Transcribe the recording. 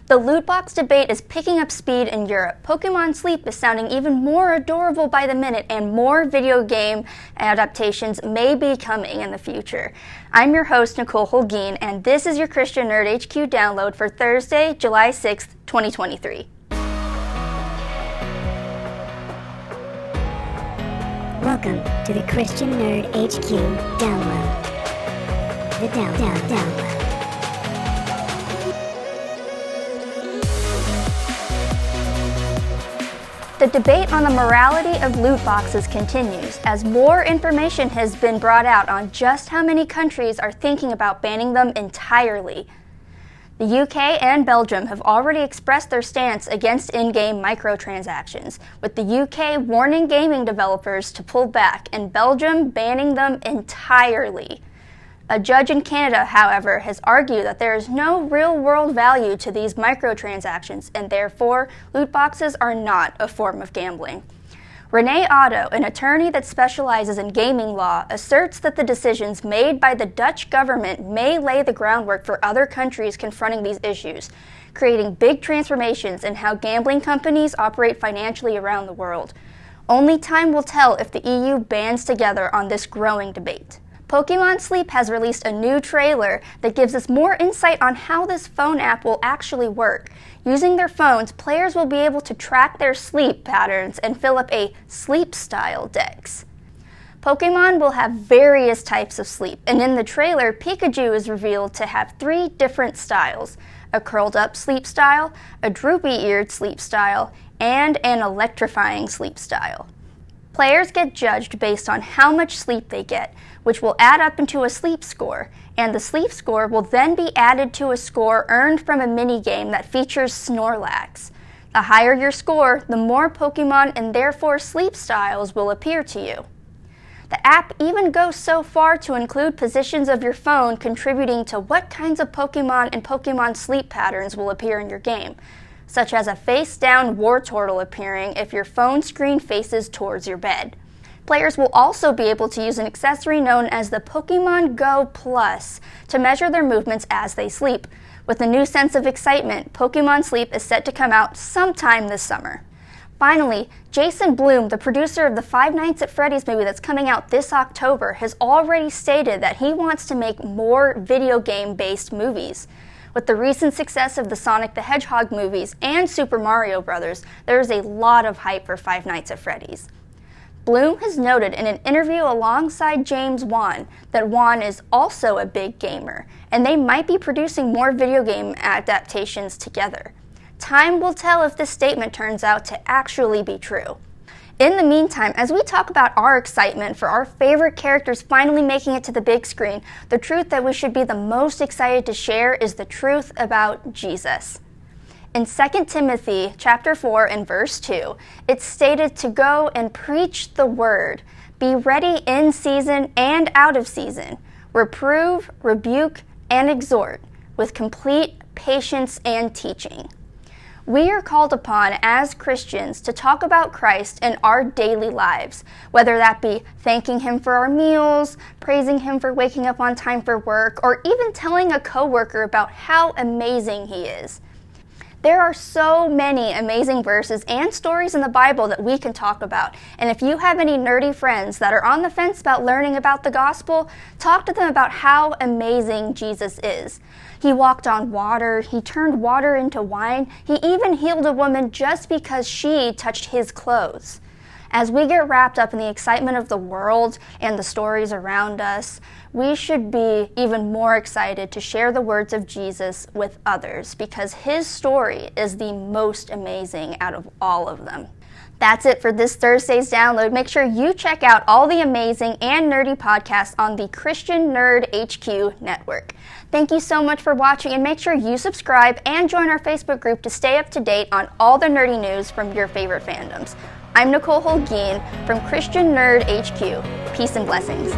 The loot box debate is picking up speed in Europe. Pokemon Sleep is sounding even more adorable by the minute, and more video game adaptations may be coming in the future. I'm your host, Nicole Holguin, and this is your Christian Nerd HQ download for Thursday, July 6th, 2023. Welcome to the Christian Nerd HQ download. The download. The debate on the morality of loot boxes continues as more information has been brought out on just how many countries are thinking about banning them entirely. The UK and Belgium have already expressed their stance against in-game microtransactions, with the UK warning gaming developers to pull back and Belgium banning them entirely. A judge in Canada, however, has argued that there is no real-world value to these microtransactions, and therefore, loot boxes are not a form of gambling. Renee Otto, an attorney that specializes in gaming law, asserts that the decisions made by the Dutch government may lay the groundwork for other countries confronting these issues, creating big transformations in how gambling companies operate financially around the world. Only time will tell if the EU bands together on this growing debate. Pokemon Sleep has released a new trailer that gives us more insight on how this phone app will actually work. Using their phones, players will be able to track their sleep patterns and fill up a sleep-style dex. Pokemon will have various types of sleep, and in the trailer, Pikachu is revealed to have 3 different styles: a curled-up sleep style, a droopy-eared sleep style, and an electrifying sleep style. Players get judged based on how much sleep they get, which will add up into a sleep score, and the sleep score will then be added to a score earned from a minigame that features Snorlax. The higher your score, the more Pokemon and therefore sleep styles will appear to you. The app even goes so far to include positions of your phone contributing to what kinds of Pokemon and Pokemon sleep patterns will appear in your game, such as a face-down Wartortle appearing if your phone screen faces towards your bed. Players will also be able to use an accessory known as the Pokemon Go Plus to measure their movements as they sleep. With a new sense of excitement, Pokemon Sleep is set to come out sometime this summer. Finally, Jason Blum, the producer of the Five Nights at Freddy's movie that's coming out this October, has already stated that he wants to make more video game-based movies. With the recent success of the Sonic the Hedgehog movies and Super Mario Bros., there is a lot of hype for Five Nights at Freddy's. Bloom has noted in an interview alongside James Wan that Wan is also a big gamer, and they might be producing more video game adaptations together. Time will tell if this statement turns out to actually be true. In the meantime, as we talk about our excitement for our favorite characters finally making it to the big screen, the truth that we should be the most excited to share is the truth about Jesus. In 2 Timothy chapter 4 and verse 2, it's stated to go and preach the word, be ready in season and out of season, reprove, rebuke, and exhort with complete patience and teaching. We are called upon as Christians to talk about Christ in our daily lives, whether that be thanking Him for our meals, praising Him for waking up on time for work, or even telling a coworker about how amazing He is. There are so many amazing verses and stories in the Bible that we can talk about, and if you have any nerdy friends that are on the fence about learning about the gospel, talk to them about how amazing Jesus is. He walked on water, He turned water into wine, He even healed a woman just because she touched His clothes. As we get wrapped up in the excitement of the world and the stories around us, we should be even more excited to share the words of Jesus with others because His story is the most amazing out of all of them. That's it for this Thursday's download. Make sure you check out all the amazing and nerdy podcasts on the Christian Nerd HQ network. Thank you so much for watching, and make sure you subscribe and join our Facebook group to stay up to date on all the nerdy news from your favorite fandoms. I'm Nicole Holguin from Christian Nerd HQ. Peace and blessings.